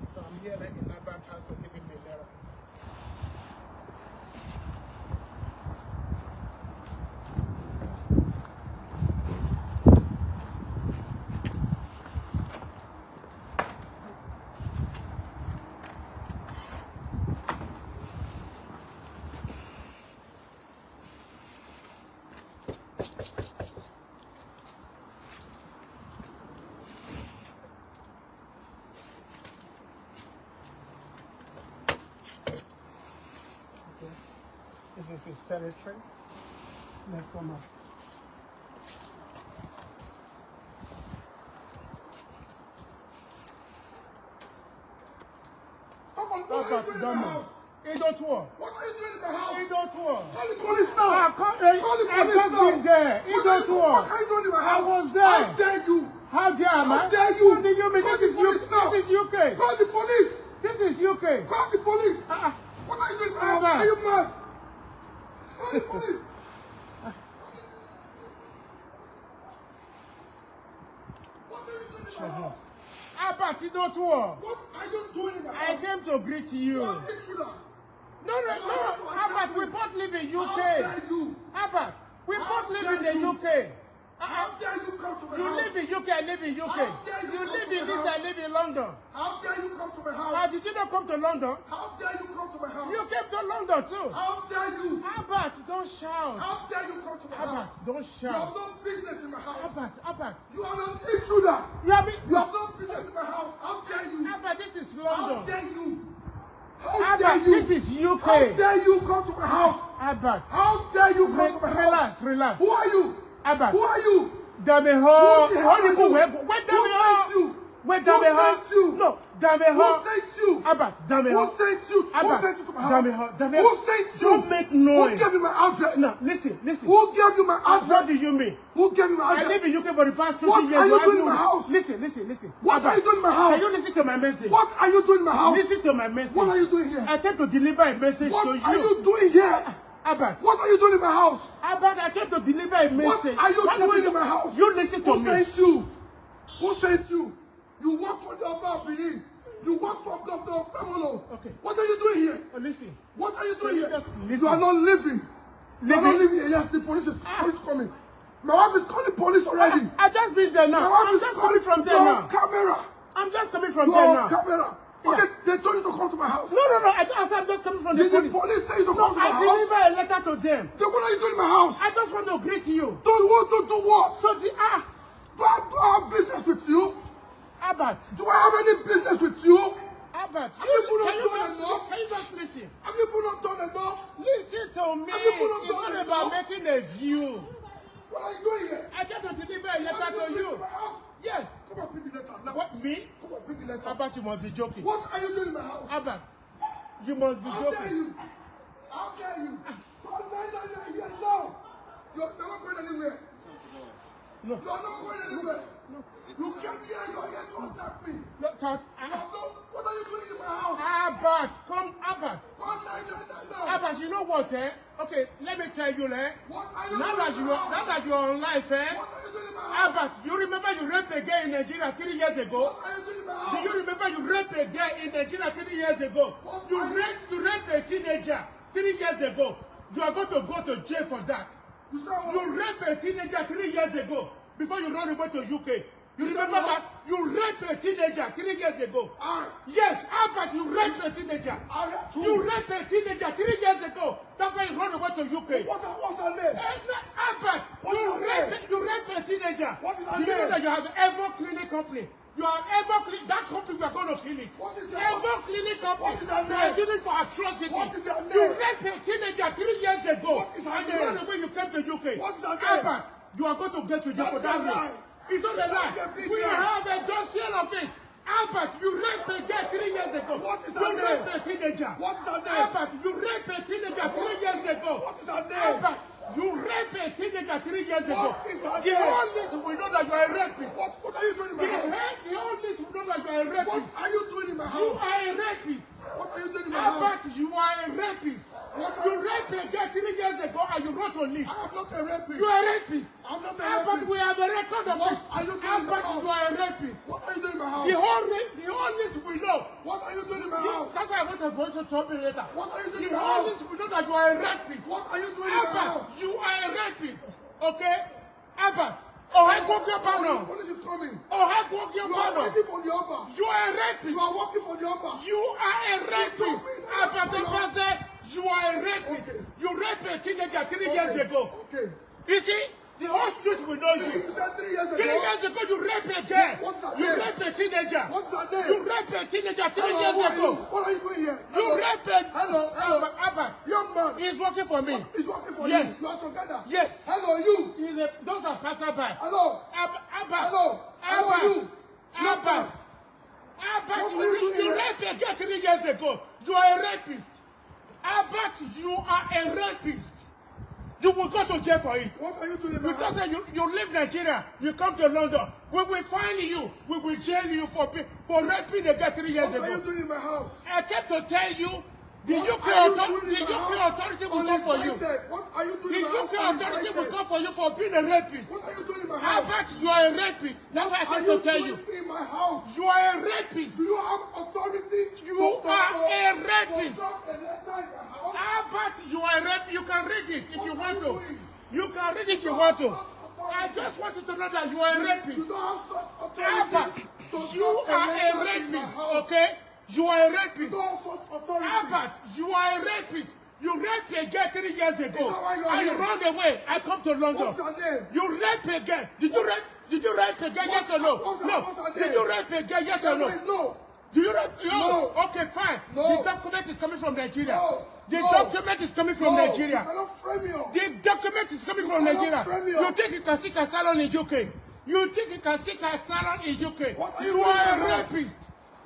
So I'm here like in Albert house to give him a letter. This is his territory. Let's come up. What are you doing in my house? He don't work. What are you doing in my house? He don't work. Call the police now. Call the police now. Been there. He don't work. What are you doing in my house? I was there. How dare you? How dare I? How dare you? What do you mean? Call This the police now. This is UK. Call the police. This is UK. Call the police. What are you doing in my house? Are you mad? Call the police. What are you doing in my house? Albert, he don't work. What are you doing in my house? I came to greet you. You are an intruder. No. Albert, we both live in UK. How dare you? Albert, we both live in the UK. How dare you come to my house? You live in UK, I live in UK. How dare you You come live to in my this, house? I live in London. How dare you come to my house? Did you not come to London? How dare you come to my house? You came to London too. How dare you? Albert, don't shout. How dare you come to my Albert, house? don't You shout. have no business in my house. Albert. You are an intruder. You have You have no business in my house. How dare you? Albert, this is How London. dare you? How Albert, dare you? this is UK. How dare you come to my house? Albert, How dare you come to my house? relax. Who are you? Albert, Who are you? Dameho. Who the hell are you? Wait, Who Dameho. sent you? Wait, Who Dameho. sent you? No, Dameho. Who sent you? Albert, Dameho. Who sent you? Albert, Who sent you to my house? Dameho. Who sent you? Don't make noise. Who gave you my address? No, listen. Who gave you my address? What do you mean? Who gave you my I address? live in UK for the past 20 What years. are you Why doing in my house? Listen. What are you doing in my house? Can you listen to my message? What are you doing in my house? Listen to my message. What are you doing here? I came to deliver a message What to you. are you doing here? Albert. What are you doing in my house? Albert, I came to deliver a message. What are you doing in my house? You listen to Who me. sent you? Who sent you? You work for the Obazee. You work for Governor Pamelo. Okay. What are you doing here? Listen. What are you doing here? Just You listen. are not living. You are not living here. Yes, the police is coming. My wife is calling police already. I just been there now. My wife I'm is just calling coming from there You're now. on camera. I'm just coming from You're there on now. camera. Okay, they told you to come to my house. No. I said I'm just coming from the Did the police tell you to come to my I house? deliver a letter to them. Then what are you doing in my house? I just want to greet you. Do what? So Do I have business with you? Albert. Do I have any business with you? Albert, Have you put on done enough? Can you just listen? Have you put on done enough? Listen to me. Have you put on It's done not about enough? making a view. What are you doing here? I came to deliver a Have letter you to been to you. my house? Yes. Come on, pick the letter now. What, me? Come on, pick the letter. Albert, you must be joking. What are you doing in my house? Albert, you must be How dare joking. you? How dare you? Call 999 here now. You're not going anywhere. No. You're not going anywhere. No. You came here, you're here to attack me. No, talk. What are you doing in my house? Albert, come, Albert. Call 999 now. Albert, you know what, eh? Okay, let me tell you, eh? What are you Now doing in my house? that you're on life, eh? What are you doing in my house? Albert, you remember you raped a girl in Nigeria 3 years ago? What are you doing in my house? Do you remember you raped a girl in Nigeria 3 years ago? What You are you- raped a teenager 3 years ago. You are going to go to jail for that. You said what? You raped a teenager 3 years ago before you run away to UK. You You said remember what? that? You raped a teenager 3 years ago. Yes, Albert, you raped a teenager. You raped a teenager 3 years ago. That's why you run away to UK. What's her name? Albert, What's her name? you raped a teenager. What is her Do you know name? that you have Ever Clinic Company? You are Ever Clinic. That company we are going to kill it. What is her Ever Clinic Company. What is her They are name? doing it for atrocity. What is her You name? raped a teenager 3 years ago. What is her and name? you ran away, you came to UK. What is her name? Albert, you are going to get to jail for That's that a lie. rape. It's not a That's lie. a big We lie. have a dossier of it. Albert, you raped a girl 3 years ago. What is her You name? raped a teenager. What is her name? Albert, you raped a teenager 3 years ago. What is her name? Albert, you raped a teenager 3 years ago. What is her The name? whole list will know that you are a rapist. What are you doing in my house? The whole list will know that you are a What rapist. are you doing in my You house? are a rapist. What are you doing in my house? Albert, you are a rapist. What are You you- raped a girl 3 years ago and you wrote on it. I am not a rapist. You are a rapist. I'm not a Albert, rapist. we have a record of What it. are you doing in my Albert, house? you are a rapist. What are you doing in my house? The whole list will know What are are you doing in my house? That's why I want to voice to open later. What are you doing in You my all house? these people know that you are a rapist. What are you doing in my house? You are a rapist. Okay? Abba. Oh, I go your banner. Police is coming. Oh, I go your You are banner. working for the Oba. You are a rapist. You are working for the Oba. You are a rapist. Abba Obazee, you are a rapist. Okay. You raped a teenager 3 years ago. Okay. You see? The whole street will know you. You said 3 years ago. 3 years ago, you raped a girl. What's her You name? raped a teenager. What's her name? You raped a teenager 3 Hello, years who are ago. you? What are you doing here? You raped a... Hello. Abba. Young man. He's working for me. He's working for Yes. you. You are together. Yes. Hello, you. Those are passerby. Hello. Abba. Hello. Hello, you. Abba. What are you doing You here? raped a girl 3 years ago. You are a rapist. Abba, you are a rapist. You will go to jail for it. What are you doing in my You just house? say you leave Nigeria, you come to London. We will find you. We will jail you for raping a girl 3 years What are you ago. doing in my house? I came to tell you, the What UK are you authority, doing in my house? will come for you. What are you doing The in my house? UK authority will come for you for being a rapist. What are you doing in my How house? about you are a rapist? That's why I Are came to you tell you. doing in my house? You are a rapist. Do you have authority? You are a rapist. To drop a letter in my house? How about you are a rapist? You can read it if What you are want you to. doing? You can read it if you want to. I just want you to know that you are a You rapist. don't have such Abba, authority to you drop are a letter in my rapist, house. okay? You are a You rapist. don't have such authority. Abba, you are a rapist. You raped a girl 3 years ago. that why you are And you here? run away. I come to London. What's her name? You raped a girl. Did you rape a girl? Yes or no? What's her No. name? Did you rape a girl? Yes or no? No. Do you rape? No. Okay, fine. No. The document is coming from Nigeria. No. The No. document is coming from No. Nigeria. You cannot frame me up. The document is coming from cannot Nigeria. frame me You up. think you can seek asylum in UK? You think you can seek asylum in UK? What are you You doing are in my a house? rapist.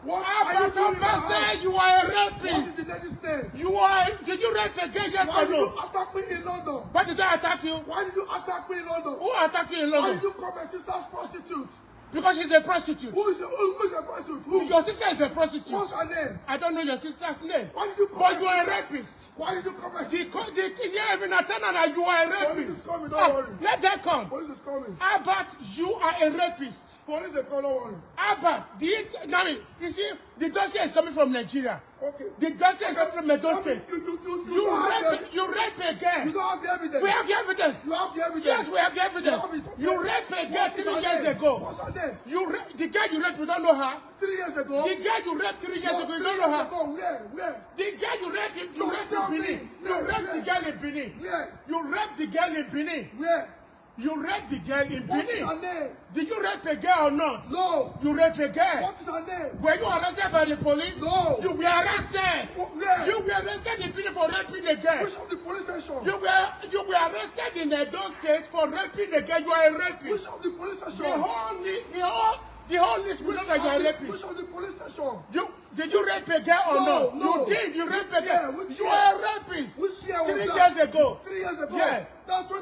What are you doing in my house? Obazee, you are a What is rapist. the lady's name? You are. Did you rape a girl? Yes Why or did you no? attack me in London? Why did I attack you? Why did you attack me in London? Who attacked you in Why London? did you call my sister's prostitute? Because she's a prostitute. Who is a prostitute? Who? Your sister is a prostitute. What's her name? I don't know your sister's name. Why did you call But my you are a sister? rapist. Why did you call my sister? Yeah, even Atana, you are a Police rapist. is coming, don't worry. Let that come. Police is coming. Abba, you are a rapist. Police is coming, don't worry. Abba, now you see, the dossier is coming from Nigeria. Okay. The dossier is coming from Edo State. You don't have the You rape a girl. You don't have the evidence. We have the evidence. You have the evidence. Yes, we have the evidence. You raped a girl 3 years ago. What's her name? The girl you raped, we don't know her. 3 years ago. The girl you raped 3 years No, ago, 3 you don't years know her. ago. Where? The girl you raped in Don't tell me. Benin. You Where? raped the girl in Benin. Where? You raped the girl in Benin. Where? You raped the girl in What is her Benin. name? Did you rape a girl or not? No. You raped a girl. What is her name? Were you arrested by the police? No. You were arrested. Where? You were arrested in Benin for raping a girl. Which of the police station? You were arrested in Edo State for raping a girl. You are a rapist. Which of the police The station? whole list will know that you are a Which rapist. of the police station? Did you rape a girl or No, not? no. You did. You raped a Which year? girl. Which You year? are a rapist. Which year was 3 that? years ago. 3 years ago? Yeah. That's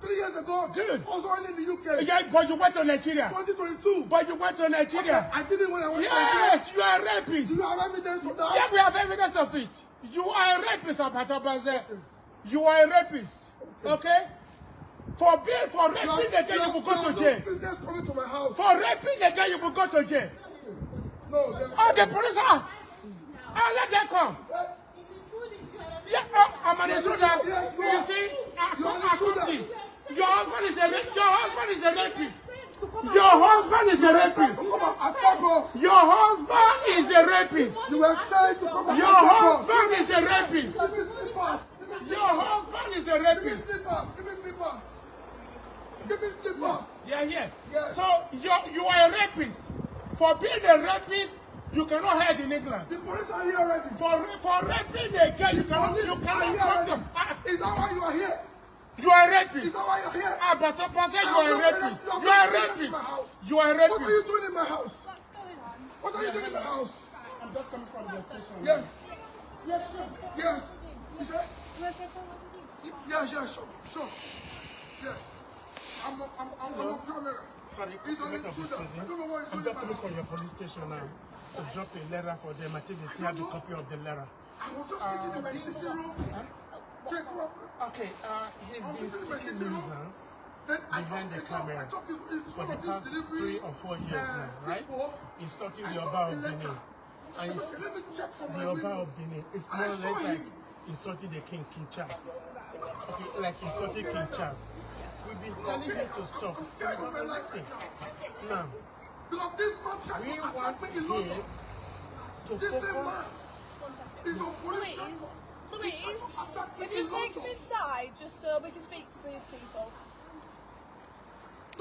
3 years ago. Good. I was only in the UK. Yeah, but you went to Nigeria. 2022. But you went to Nigeria. I did it when I went to Yes, Nigeria. you are a rapist. Do you have evidence for that? Yes, we have evidence of it. You are a rapist, Obazee. You are a rapist. Okay? For raping the girl, you will go to jail. Business coming to my house. For raping the girl, you will go to jail. No, Oh, the police are. Let them come. Yeah, I'm an intruder. Yes, you You are. see, You are an intruder. accomplice. Your husband is a rapist. Your husband is a rapist. Come on, attack us. Your husband is a rapist. You were saying to come and Your attack us. husband is a rapist. Give me slippers. Your husband is a Give me rapist. slippers. Give me slippers. Give me slippers. Yeah, yeah. Yes. So you are a rapist. For being a rapist, you cannot hide in England. The police are here already. For raping a girl, you cannot Police are here come already. them. Is that why you are here? You are a Is rapist. that why you're here? But Obazee, you I'm are a not rapist. gonna- You are a I'm not gonna rapist. in my house. You are a What are you rapist. doing in my house? What are you doing in my house? I'm just coming from the station. Yes. Yes, sure. Yes. You said? Yes, sure. Yes. I'm on camera. Sorry, He's on comment of the intruder. season. I don't know what he's I'm doing in just my coming house. from your police station now to drop a letter for them. I think they still have the copy of the letter. I was just sitting in my sitting room. Take off. Okay, he's been speaking nuisance behind the camera for the past 3 or 4 years now, right? He's sorting the Oba of Benin. Okay, let me check for my The window. Oba of Benin is more or less like insulting the King Charles. Okay, like insulting King Charles. We've been telling him to stop. He doesn't listen. Now, Because this man tried we to want attack me in him London. to This same man focus. is on police Louise, can you take him inside just so we can speak to the people?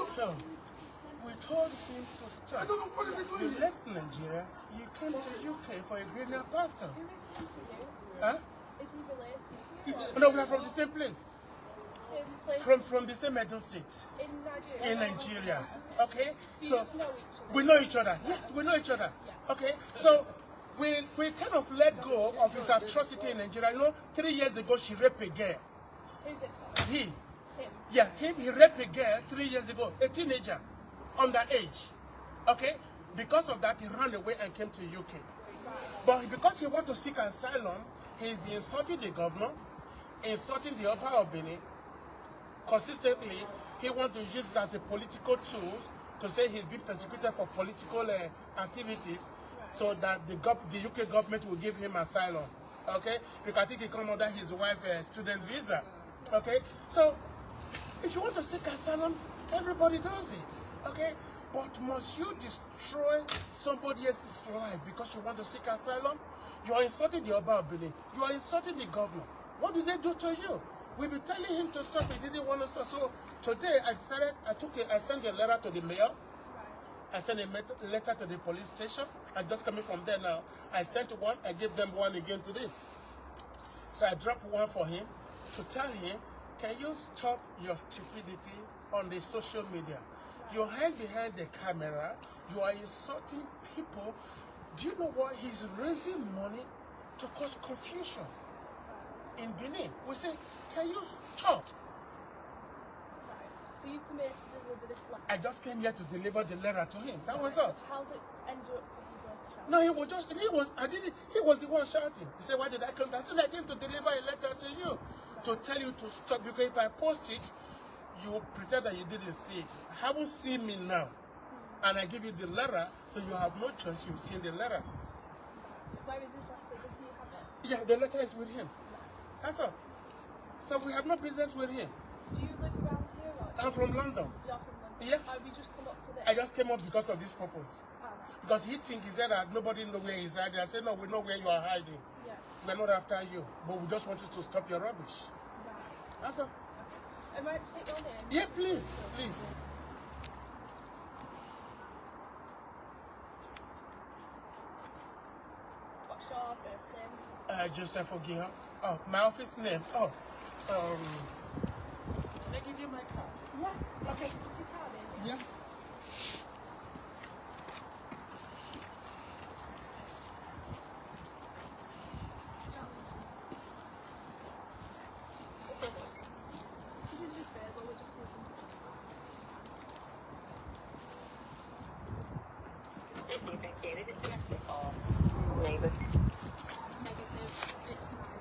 So, we told him to I stop. don't know what is he doing. You left Nigeria, you came to UK for a greener pastor. Who is he to you? Huh? Is he related to you? No, we are from the same place. Same place From the same Edo state. in Nigeria? In Nigeria. Okay? Do you So just know each other? we know each other. Yes, we know each other. Okay? So we kind of let go of his atrocity in Nigeria. You know, 3 years ago she raped a girl. Who's it, sorry? He. Him. Yeah, he raped a girl 3 years ago, a teenager, underage. Okay? Because of that, he ran away and came to UK. But because he wants to seek asylum, he's been insulting the governor, insulting the Oba of Benin. Consistently, he wants to use it as a political tool to say he's been persecuted for political activities, so that the UK government will give him asylum. Okay? Because I think he come under his wife's student visa. Okay? So, if you want to seek asylum, everybody does it. Okay? But must you destroy somebody else's life because you want to seek asylum? You are insulting the Oba of Benin. You are insulting the governor. What did they do to you? We've been telling him to stop. He didn't want to stop. So today I sent a letter to the mayor. I sent a letter to the police station. I'm just coming from there now. I sent one. I gave them one again today. So I dropped one for him to tell him, can you stop your stupidity on the social media? You hide behind the camera. You are insulting people. Do you know what? He's raising money to cause confusion in Benin. We say, can you stop? So you've come here to deliver this letter? I just came here to deliver the letter to him. That was all. How's it ended up with you both shouting? No, he was the one shouting. He said, why did I come? I said, I came to deliver a letter to you, to tell you to stop, because if I post it, you will pretend that you didn't see it. Haven't seen me now. And I give you the letter, so you have no choice. You've seen the letter. Where is this letter? Does he have it? Yeah, the letter is with him. That's all. So we have no business with him. Do you live around here? Or I'm from London. you're from London? Yeah. Have you just come up for this? I just came up because of this purpose. Oh, right. Because he said that nobody knows where he's hiding. I said, no, we know where you are hiding. Yeah. We're not after you, but we just want you to stop your rubbish. Right. That's all. Am I to take your name? Yeah, please, please. What's your first name? Joseph Ogiha. Oh, my office name. Oh, can I give you my card? Yeah. Okay. Is your card in? Yeah. This is just verbal. We're just looking. Negative. It's not.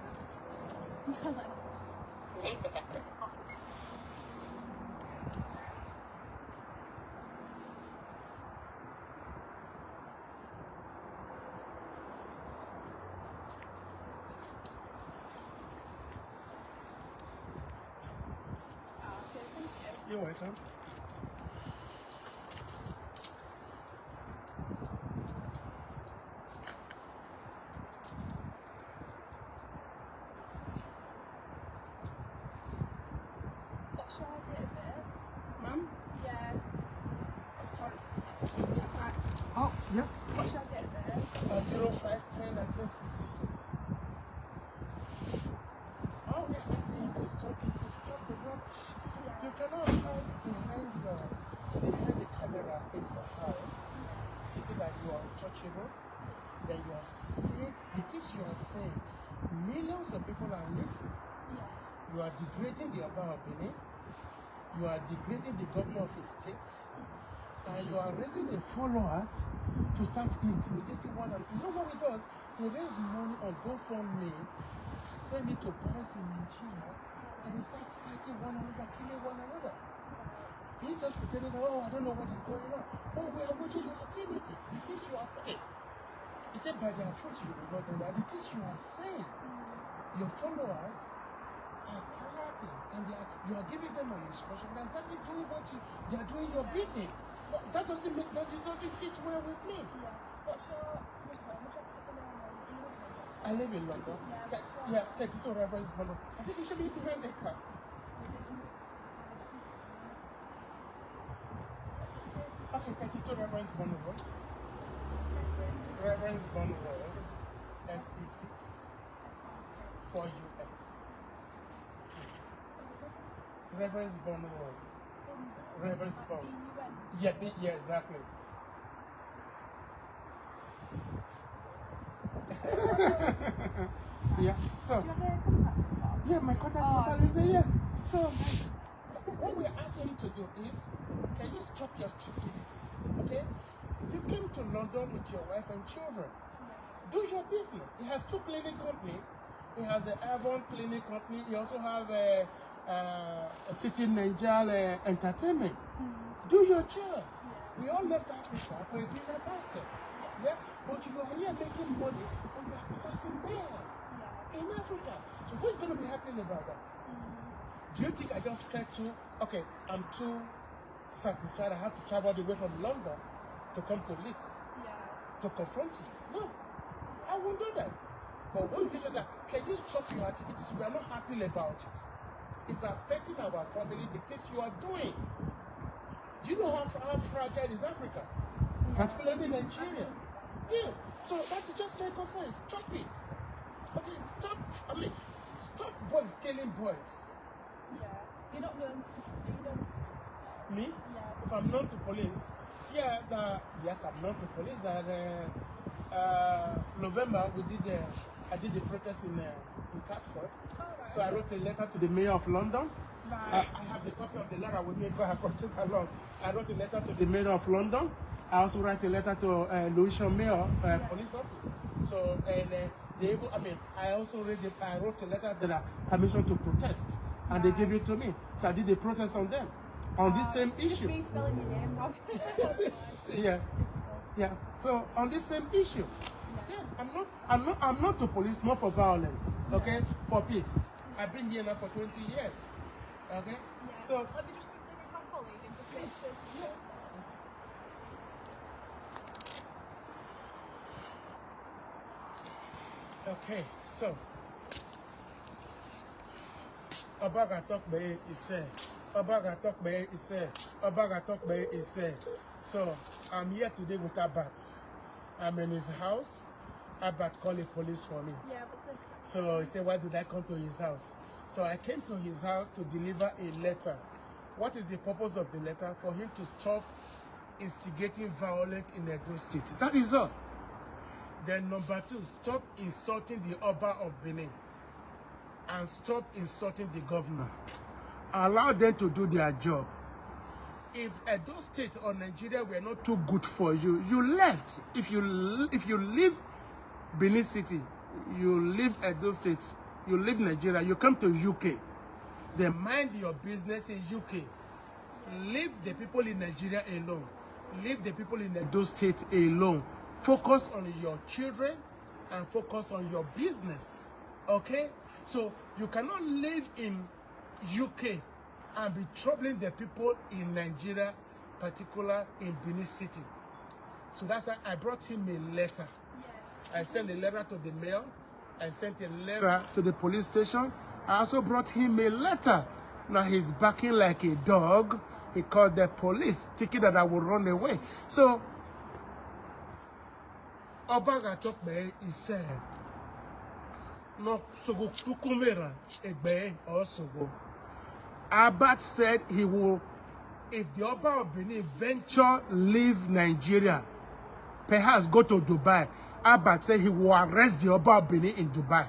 You're welcome. What's your date of birth? Ma'am? Yeah. Sorry. Oh, yeah. What's your date of birth? 05/10/1962. Oh, yeah, I see you to stop the rubbish. You cannot hide behind the camera in your house, thinking that you are untouchable, that you are saying, the things you are saying, millions of people are listening. Yeah. You are degrading the Oba of Benin, you are degrading the governor of a state, and you are raising the followers to start intimidating one another. You know what he does? He raises money on GoFundMe, send it to boys in Nigeria, and they start fighting one another, killing one another. He just pretended, oh, I don't know what is going on. Oh, we are watching your activities. The things you are saying. He said, by their fruit you will know them. And it is you are saying. Your followers are clapping and you are giving them an instruction. They're exactly doing what they are doing your beating. That doesn't sit well with me. Yeah. What's your home address at the moment? I live in London. Yeah, 32 Reverend's Bono. I think it should be behind the car. Okay, 32 Reverend's Bono Road. Reverend's Bono Road, SE6 4UX. Reverend's Bono Road. Reverend's Bono. Yeah, exactly. Yeah, so. Do you have a contact number? Yeah, my contact number is there, yeah. So, what we're asking you to do is, can you stop your stupidity, okay? You came to London with your wife and children. Do your business. He has 2 cleaning companies. He has the Avon Cleaning Company. He also have a City Naija Entertainment. Do your job. We all left Africa for a greener pasture. Yeah? But you are here making money and you are causing mail in Africa. So who's going to be happy about that? Do you think I just felt too, okay, I'm too satisfied I have to travel the way from London to come to Leeds to confront you? No, I won't do that. But when you say that, can you stop your activities? We are not happy about it. It's affecting our family, the things you are doing. Do you know how fragile is Africa? Particularly Nigeria. Yeah. So that's just my concern. Stop it. Okay, stop. Stop boys killing boys. Yeah. You're not known to police. Me? Yeah. If I'm known to police, yes, I'm known to police. That November I did the protest in Catford. Oh, right. So I wrote a letter to the mayor of London. Right. I have the copy of the letter with me because I brought it along. I wrote a letter to the mayor of London. I also write a letter to Lewisham Mayor Police Office. So I also I wrote a letter that I permission to protest, and they gave it to me. So I did a protest on them on this same issue. Just spelling your name wrong. Yeah. So on this same issue, I'm not to police, not for violence. Okay, for peace. I've been here now for 20 years. Okay. Yeah. So Let me just quickly with my colleague and just make sure. Okay, so Obaga talk by Ise. Obaga talk by Ise. Obaga talk by Ise. So I'm here today with Abat. I'm in his house. Abat called the police for me. Yeah, but So he said, why did I come to his house? So I came to his house to deliver a letter. What is the purpose of the letter? For him to stop instigating violence in Edo State. That is all. Then number 2, stop insulting the Oba of Benin and stop insulting the governor. Allow them to do their job. If Edo State or Nigeria were not too good for you, you left. If you leave Benin City, you leave Edo State, you leave Nigeria, you come to UK, then mind your business in UK. Leave the people in Nigeria alone. Leave the people in Edo State alone. Focus on your children and focus on your business. Okay? So you cannot live in UK and be troubling the people in Nigeria, particularly in Benin City. So that's why I brought him a letter. I sent a letter to the mayor. I sent a letter to the police station. I also brought him a letter. Now he's barking like a dog. He called the police, thinking that I would run away. So Obaga talk by he said, no, so go to Kumera, Egbe also go. Abat said he will, if the Oba of Benin venture leave Nigeria, perhaps go to Dubai. Abat said he will arrest the Oba of Benin in Dubai.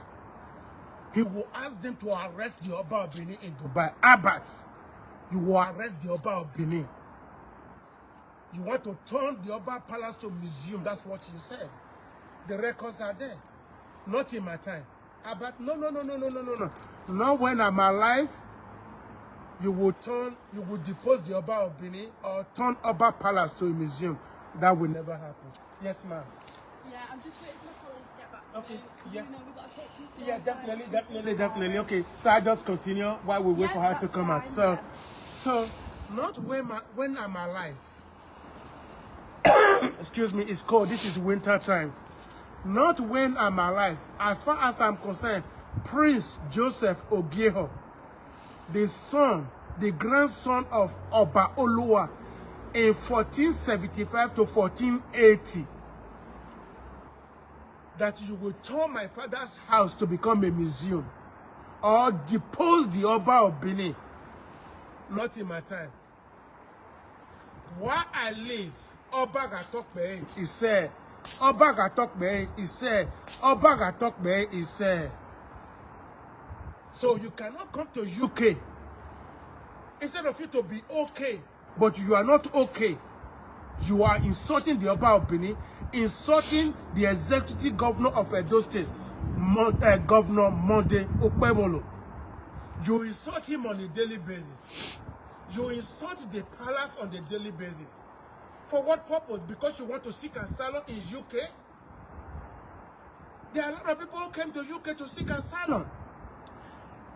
He will ask them to arrest the Oba of Benin in Dubai. Abat, you will arrest the Oba of Benin. You want to turn the Oba Palace to museum. That's what you said. The records are there. Not in my time. Abat, no. Not when I'm alive. You will depose the Oba of Benin or turn Oba Palace to a museum. That will never happen. Yes, ma'am. yeah, I'm just waiting for my colleague to get back to Okay, me. yeah. You know, we've got to take people Yeah, outside. definitely. Okay, so I just continue while we wait Yeah, for her to that's come out. fine, So not when I'm alive. Excuse me, it's cold. This is winter time. Not when I'm alive. As far as I'm concerned, Prince Joseph Ogieho, the grandson of Oba Oluwa, in 1475 to 1480, that you will turn my father's house to become a museum or depose the Oba of Benin. Not in my time. While I live, Oba Gatokbe is said. Oba Gatokbe is said. Oba Gatokbe is said. So you cannot come to UK instead of you to be okay, but you are not okay. You are insulting the Oba of Benin, insulting the executive governor of Edo State, Governor Monday Okpebolo. You insult him on a daily basis. You insult the palace on a daily basis. For what purpose? Because you want to seek asylum in UK? There are a lot of people who came to UK to seek asylum.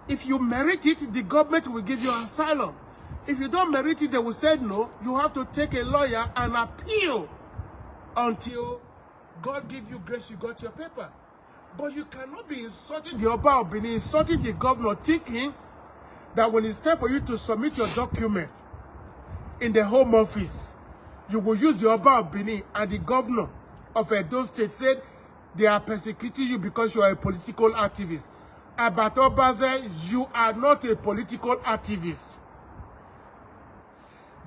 If you merit it, the government will give you asylum. If you don't merit it, they will say no. You have to take a lawyer and appeal until God give you grace, you got your paper. But you cannot be insulting the Oba of Benin, insulting the governor, thinking that when it's time for you to submit your document in the Home Office, you will use the Oba of Benin and the governor of Edo State said they are persecuting you because you are a political activist. But Obazee, you are not a political activist.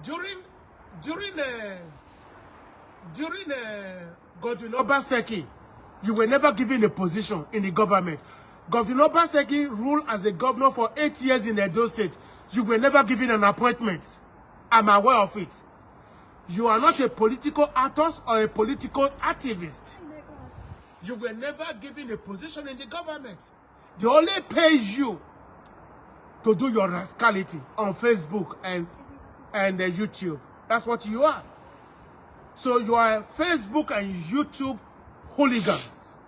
During Godwin Obaseki, you were never given a position in the government. Godwin Obaseki ruled as a governor for 8 years in Edo State. You were never given an appointment. I'm aware of it. You are not a political actor or a political activist. You were never given a position in the government. They only pay you to do your rascality on Facebook and YouTube. That's what you are. So you are Facebook and YouTube hooligans.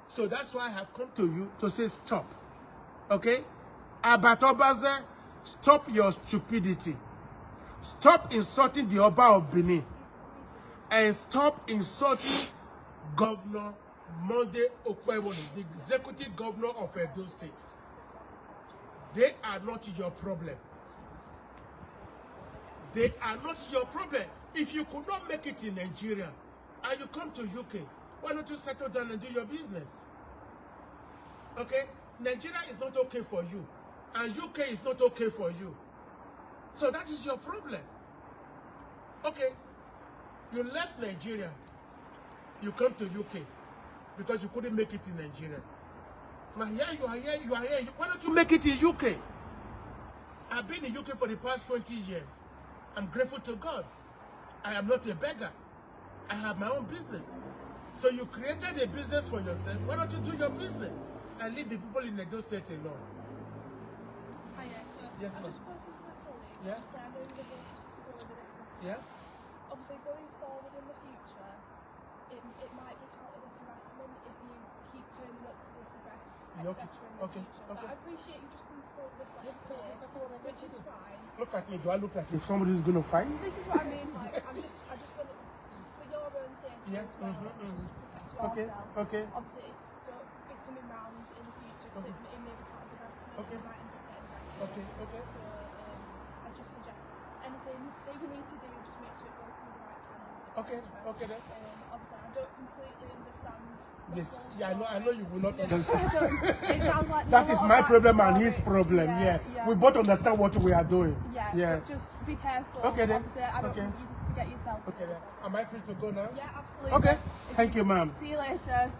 So that's why I have come to you to say stop. Okay? But Obazee, stop your stupidity. Stop insulting the Oba of Benin. And stop insulting Governor Monday Okpebolo, the executive governor of Edo State. They are not your problem. They are not your problem. If you could not make it in Nigeria and you come to UK, why don't you settle down and do your business? Okay? Nigeria is not okay for you. And UK is not okay for you. So that is your problem. Okay? You left Nigeria. You come to UK because you couldn't make it in Nigeria. Now here you are here, you are here. Why don't you make it in UK? I've been in UK for the past 20 years. I'm grateful to God. I am not a beggar. I have my own business. So you created a business for yourself. Why don't you do your business and leave the people in Edo State alone? Hi, so Yes, I've ma'am. just spoken to my colleague. Yeah. So I'm going to be here just to deliver this now. Yeah? Obviously, going forward in the future, it might be counted as harassment if you keep turning up to this address, Okay, etc. in the okay, future. okay. So I appreciate you just coming to deliver this letter, which is fine. Look at me. Do I look like if somebody's going to fight? This is what I mean. Like, I just want it for your own safety Yeah, as well. mhm, Just protect Okay, yourself. okay. Obviously, don't be coming round in the future because it may be counted as harassment. Okay. You might end up getting arrested. Okay. So I just suggest anything that you need to do, just make sure it goes through the right channels. Okay, etc. okay then. Obviously, I don't completely understand. the Yes, full yeah, I know you will not story. understand. It sounds like That there's is a lot my of problem and backstory. his problem, yeah. Yeah. We both understand what we are doing. Yeah, but just be careful. Okay then. Obviously, I don't Okay. want you to get yourself. Okay then. Am I free to go now? Yeah, absolutely. Okay. Thank you, ma'am. See you later.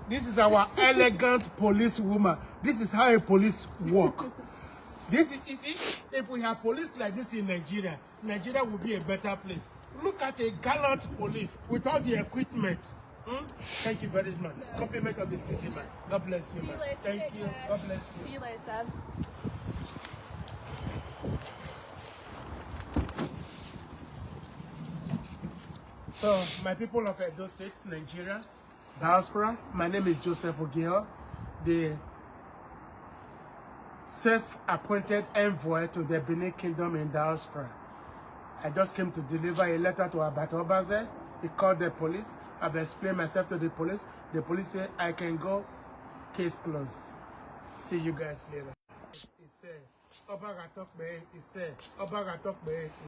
This is our elegant police woman. This is how a police work. This is, you see, if we have police like this in Nigeria, Nigeria would be a better place. Look at a gallant police with all the equipment. Thank you very much. Compliment of the season, man. God bless you, See you man. later. Thank Take you. care. God bless you. See you later. So, my people of Edo State, Nigeria, diaspora. My name is Joseph Ogiel, the self-appointed envoy to the Benin Kingdom in diaspora. I just came to deliver a letter to Obazee. He called the police. I've explained myself to the police. The police said I can go. Case closed. See you guys later. He said, Obaga talk me. He said, Obaga talk me.